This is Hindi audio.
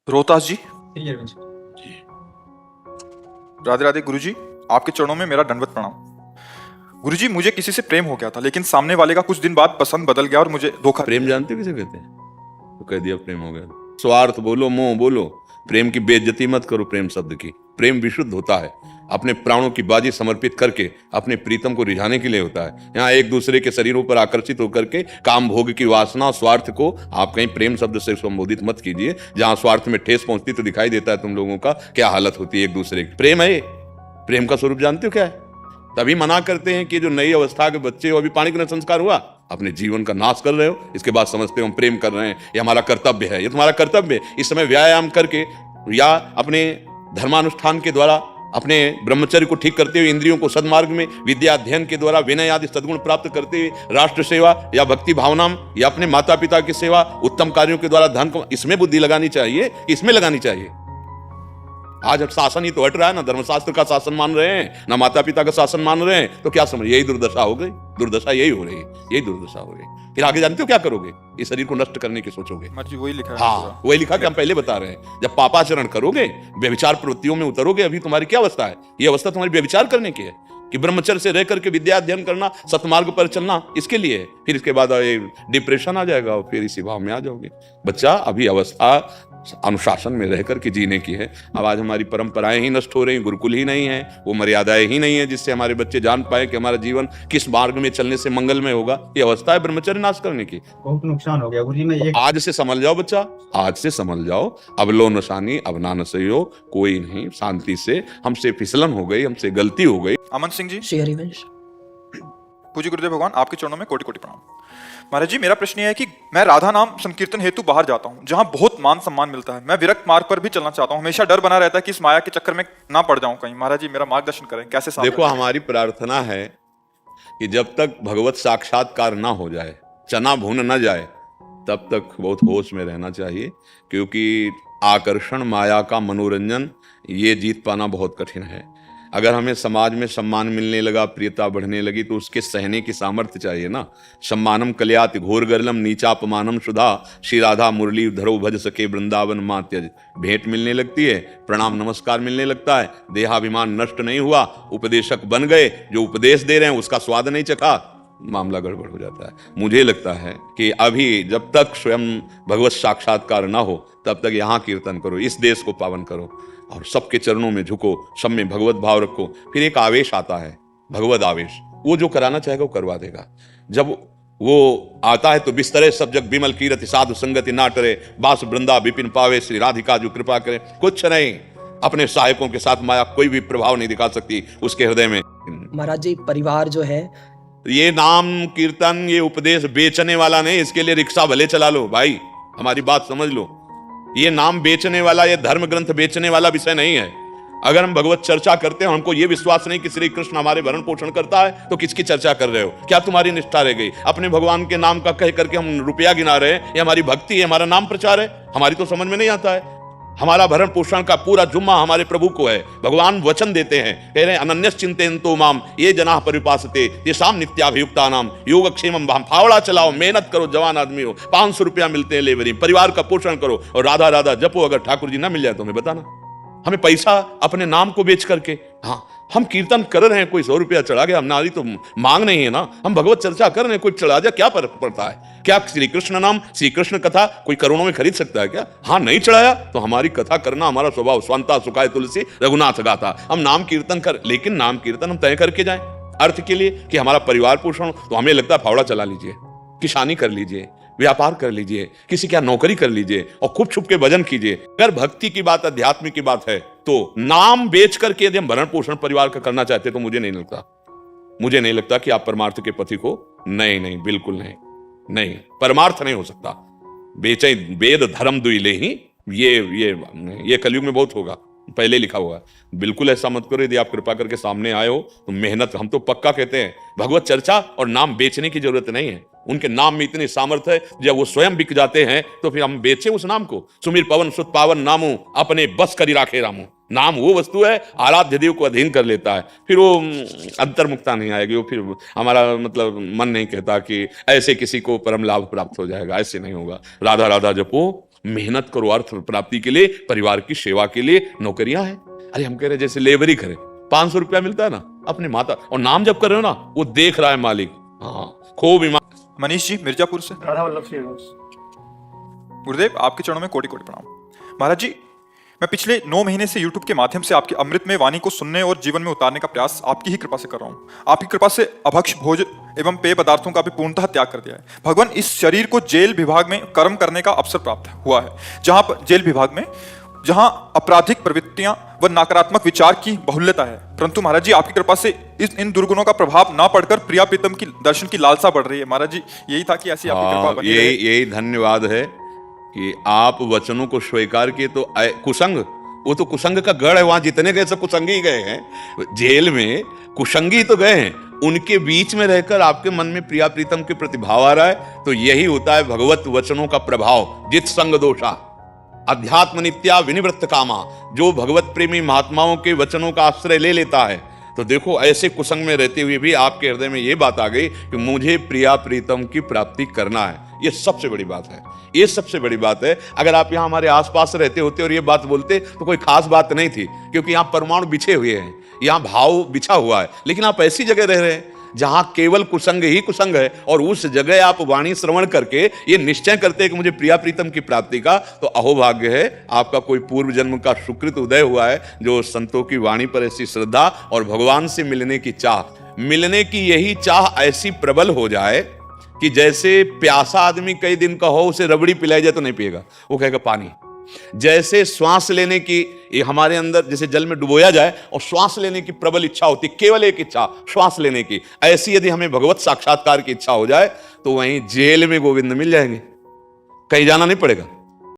रोहतास जी। श्री अरविंद। राधे राधे गुरुजी, आपके चरणों में मेरा दंडवत प्रणाम। गुरुजी, मुझे किसी से प्रेम हो गया था, लेकिन सामने वाले का कुछ दिन बाद पसंद बदल गया और मुझे धोखा। प्रेम जानते हो किसे कहते हैं? तो कह दिया प्रेम हो गया। स्वार्थ बोलो, मोह बोलो, प्रेम की बेइज्जती मत करो। प्रेम शब्द की, प्रेम विशुद्ध होता है, अपने प्राणों की बाजी समर्पित करके अपने प्रीतम को रिझाने के लिए होता है। यहाँ एक दूसरे के शरीरों पर आकर्षित होकर के काम भोग की वासना स्वार्थ को आप कहीं प्रेम शब्द से संबोधित मत कीजिए। जहां स्वार्थ में ठेस पहुंचती तो दिखाई देता है तुम लोगों का क्या हालत होती है एक दूसरे की। प्रेम है, प्रेम का स्वरूप जानते हो क्या है? तभी मना करते हैं कि जो नई अवस्था के बच्चे हो, अभी पाणिग्रहण संस्कार हुआ, अपने जीवन का नाश कर रहे हो, इसके बाद समझते हो हम प्रेम कर रहे हैं, ये हमारा कर्तव्य है। ये तुम्हारा कर्तव्य है। इस समय व्यायाम करके या अपने धर्मानुष्ठान के द्वारा अपने ब्रह्मचर्य को ठीक करते हुए, इंद्रियों को सद्मार्ग में विद्या अध्ययन के द्वारा विनय आदि सद्गुण प्राप्त करते हुए, राष्ट्र सेवा या भक्ति भावना या अपने माता पिता की सेवा, उत्तम कार्यों के द्वारा धन को, इसमें बुद्धि लगानी चाहिए, इसमें लगानी चाहिए। आज अब शासन ही तो हट रहा है ना, धर्मशास्त्र का शासन मान रहे हैं ना माता पिता का शासन मान रहे हैं, तो क्या समझ, यही दुर्दशा हो गई। दुर्दशा यही हो रही है, यही दुर्दशा हो रही है। फिर आगे जानते हो क्या करोगे? इस शरीर को नष्ट करने की सोचोगे। मर्जी वही लिखा है। हाँ, वही लिखा कि हम पहले बता रहे हैं। जब पापाचरण करोगे, व्यभिचार प्रवृत्तियों में उतरोगे, अभी तुम्हारी क्या अवस्था है? ये अवस्था तुम्हारी व्यभिचार करने की है कि ब्रह्मचर्य से रह करके विद्या अध्ययन करना, सतमार्ग पर चलना, इसके लिए है। फिर इसके बाद डिप्रेशन आ जाएगा और फिर इसी भाव में आ जाओगे। बच्चा, अभी अवस्था अनुशासन में रह करके जीने की है। अब आज हमारी परंपराएं ही नष्ट हो रही, गुरुकुल ही नहीं है, वो मर्यादाएं ही नहीं है जिससे हमारे बच्चे जान पाए कि हमारा जीवन किस मार्ग में चलने से मंगलमय होगा। ये अवस्था है ब्रह्मचर्य नाश करने की। बहुत नुकसान हो गया गुरुजी में। एक आज से समझ जाओ बच्चा, आज से समझ जाओ। अब लो नशानी अब ना नसइयो, कोई नहीं, शांति से। हमसे फिसलन हो गई, हमसे गलती हो गई। अमन सिंह जी। श्री हरिवंश। पूज्य गुरुदेव भगवान, आपके चरणों में कोटि कोटि प्रणाम। महाराज जी, मेरा प्रश्न यह है कि मैं राधा नाम संकीर्तन हेतु बाहर जाता हूँ, जहाँ बहुत मान सम्मान मिलता है। मैं विरक्त मार्ग पर भी चलना चाहता हूँ, हमेशा डर बना रहता है कि इस माया के चक्कर में ना पड़ जाऊं कहीं। महाराज जी, मेरा मार्गदर्शन करें, कैसे सामने देखो, हमारी प्रार्थना है कि जब तक भगवत साक्षात्कार ना हो जाए, चना भून ना जाए, तब तक बहुत होश में रहना चाहिए। क्योंकि आकर्षण, माया का मनोरंजन, ये जीत पाना बहुत कठिन है। अगर हमें समाज में सम्मान मिलने लगा, प्रियता बढ़ने लगी, तो उसके सहने की सामर्थ्य चाहिए ना। सम्मानम कल्याति घोर गर्लम नीचापमानम सुधा, श्री राधा मुरली धरो भज सके वृंदावन मां त्यज। भेंट मिलने लगती है, प्रणाम नमस्कार मिलने लगता है, देहाभिमान नष्ट नहीं हुआ, उपदेशक बन गए, जो उपदेश दे रहे हैं उसका स्वाद नहीं चखा, मामला गड़बड़ हो जाता है। मुझे लगता है कि अभी जब तक स्वयं भगवत साक्षात्कार ना हो, तब तक यहाँ कीर्तन करो, इस देश को पावन करो और सबके चरणों में झुको, सब में भगवत भाव रखो। फिर एक आवेश आता है, भगवत आवेश, वो जो कराना चाहेगा वो करवा देगा। जब वो आता है तो बिस्तरे सब जग विमल कीरति, साधु संगति ना टरे, बास वृंदा विपिन पावे, श्री राधिका जो कृपा करे। कुछ नहीं, अपने सहायकों के साथ माया कोई भी प्रभाव नहीं दिखा सकती उसके हृदय में। महाराज जी, परिवार जो है, ये नाम कीर्तन, ये उपदेश बेचने वाला नहीं। इसके लिए रिक्शा भले चला लो भाई, हमारी बात समझ लो। ये नाम बेचने वाला, ये धर्म ग्रंथ बेचने वाला विषय नहीं है। अगर हम भगवत चर्चा करते हैं, हमको ये विश्वास नहीं कि श्री कृष्ण हमारे भरण पोषण करता है, तो किसकी चर्चा कर रहे हो? क्या तुम्हारी निष्ठा रह गई? अपने भगवान के नाम का कह करके हम रुपया गिना रहे हैं, ये हमारी भक्ति है, हमारा नाम प्रचार है? हमारी तो समझ में नहीं आता है। हमारा भरण पोषण का पूरा जुम्मा हमारे प्रभु को है। भगवान वचन देते हैं, कह रहे हैं अनन्यश्चिंतेतो माम ये जनाः परिपासते येषां नित्याभियुक्तानां योगक्षेमं वहं। फावड़ा चलाओ, मेहनत करो, जवान आदमी हो, 500 रुपया मिलते हैं लेवरी, परिवार का पोषण करो और राधा राधा जपो। अगर ठाकुर जी ना मिल जाए तो हमें बताना। हमें पैसा अपने नाम को बेच करके, हाँ हम कीर्तन कर रहे हैं, कोई 100 रुपया चढ़ा गया, हमारी तो मांग नहीं है ना। हम भगवत चर्चा कर रहे हैं, कोई चढ़ा जाए क्या फर्क पड़ता है? क्या श्री कृष्ण नाम, श्री कृष्ण कथा कोई करोड़ों में खरीद सकता है क्या? हाँ, नहीं चढ़ाया तो हमारी कथा करना हमारा स्वभाव। स्वांता सुखाय तुलसी रघुनाथ गाथा। हम नाम कीर्तन कर, लेकिन नाम कीर्तन हम तय करके जाएं अर्थ के लिए कि हमारा परिवार पोषण। तो हमें लगता है फावड़ा चला लीजिए, किसानी कर लीजिए, व्यापार कर लीजिए, किसी क्या नौकरी कर लीजिए और खूब छुप के भजन कीजिए। अगर भक्ति की बात, अध्यात्म की बात है, तो नाम बेच करके यदि हम भरण पोषण परिवार का करना चाहते तो मुझे नहीं लगता कि आप परमार्थ के पथि को, नहीं, बिल्कुल नहीं, परमार्थ नहीं हो सकता। बेचे वेद धर्म दुइले ही, ये कलयुग में बहुत होगा, पहले लिखा हुआ है। बिल्कुल ऐसा मत करो। यदि आप कृपा करके सामने आए हो तो मेहनत, हम तो पक्का कहते हैं भगवत चर्चा और नाम बेचने की जरूरत नहीं है। उनके नाम में इतनी सामर्थ्य है, जब वो स्वयं बिक जाते हैं तो फिर हम बेचे उस नाम को। सुमिर पवन सुत पावन नामो, अपने बस करी राखे रामो। नाम वो वस्तु है, आराध्य देव को अधीन कर लेता है, फिर वो अंतर्मुक्ता नहीं आएगी। वो फिर हमारा मतलब मन नहीं कहता कि ऐसे किसी को परम लाभ प्राप्त हो जाएगा, ऐसे नहीं होगा। राधा राधा जपो, मेहनत करो अर्थ प्राप्ति के लिए, परिवार की सेवा के लिए। नौकरियां हैं, अरे हम कह रहे जैसे लेबरी करे, 500 रुपया मिलता है ना अपने माता, और नाम जब कर रहे हो ना वो देख रहा है मालिक। हाँ, खूब ईमान। मनीष जी मिर्जापुर से। राधा वल्लभ सिंह। गुरुदेव आपके चरणों में कोटि कोटि प्रणाम। महाराज जी, मैं पिछले 9 महीने से YouTube के माध्यम से आपकी अमृतमय वाणी को सुनने और जीवन में उतारने का प्रयास आपकी ही कृपा से कर रहा हूँ। आपकी कृपा से अभक्ष भोज एवं पेय पदार्थों का भी पूर्णतः त्याग कर दिया है। भगवान, इस शरीर को जेल विभाग में कर्म करने का अवसर प्राप्त हुआ है, जहाँ पर जेल विभाग में जहाँ आपराधिक प्रवृत्तियां व नकारात्मक विचार की बहुल्यता है। परंतु महाराज जी, आपकी कृपा से इन दुर्गुणों का प्रभाव ना पड़कर प्रिया प्रीतम की दर्शन की लालसा बढ़ रही है। महाराज जी, यही था कि ऐसी आपकी कृपा बनी रहे। यही धन्यवाद है कि आप वचनों को स्वीकार किए। तो कुसंग, वो तो कुसंग का गढ़ है, वहां जितने गए सब कुसंगी ही गए हैं। जेल में कुसंगी तो गए हैं, उनके बीच में रहकर आपके मन में प्रिया प्रीतम के प्रतिभाव आ रहा है। तो यही होता है भगवत वचनों का प्रभाव। जित संग दोषा अध्यात्म नित्या विनिवृत्त कामा, जो भगवत प्रेमी महात्माओं के वचनों का आश्रय ले लेता है। तो देखो, ऐसे कुसंग में रहते हुए भी आपके हृदय में यह बात आ गई कि मुझे प्रिया प्रीतम की प्राप्ति करना है। ये सबसे बड़ी बात है, ये सबसे बड़ी बात है। अगर आप यहाँ हमारे आसपास रहते होते और ये बात बोलते तो कोई खास बात नहीं थी, क्योंकि यहाँ परमाणु बिछे हुए हैं, यहाँ भाव बिछा हुआ है। लेकिन आप ऐसी जगह रह रहे हैं जहां केवल कुसंग ही कुसंग है, और उस जगह आप वाणी श्रवण करके ये निश्चय करते हैं कि मुझे प्रिया प्रीतम की प्राप्ति का, तो अहोभाग्य है। आपका कोई पूर्व जन्म का सुकृत उदय हुआ है, जो संतों की वाणी पर ऐसी श्रद्धा और भगवान से मिलने की चाह, मिलने की यही चाह ऐसी प्रबल हो जाए कि जैसे प्यासा आदमी कई दिन का हो, उसे रबड़ी पिलाई जाए तो नहीं पिएगा, वो कहेगा पानी। जैसे श्वास लेने की, ये हमारे अंदर जैसे जल में डुबोया जाए और श्वास लेने की प्रबल इच्छा होती, केवल एक इच्छा श्वास लेने की, ऐसी यदि हमें भगवत साक्षात्कार की इच्छा हो जाए तो वहीं जेल में गोविंद मिल जाएंगे, कहीं जाना नहीं पड़ेगा।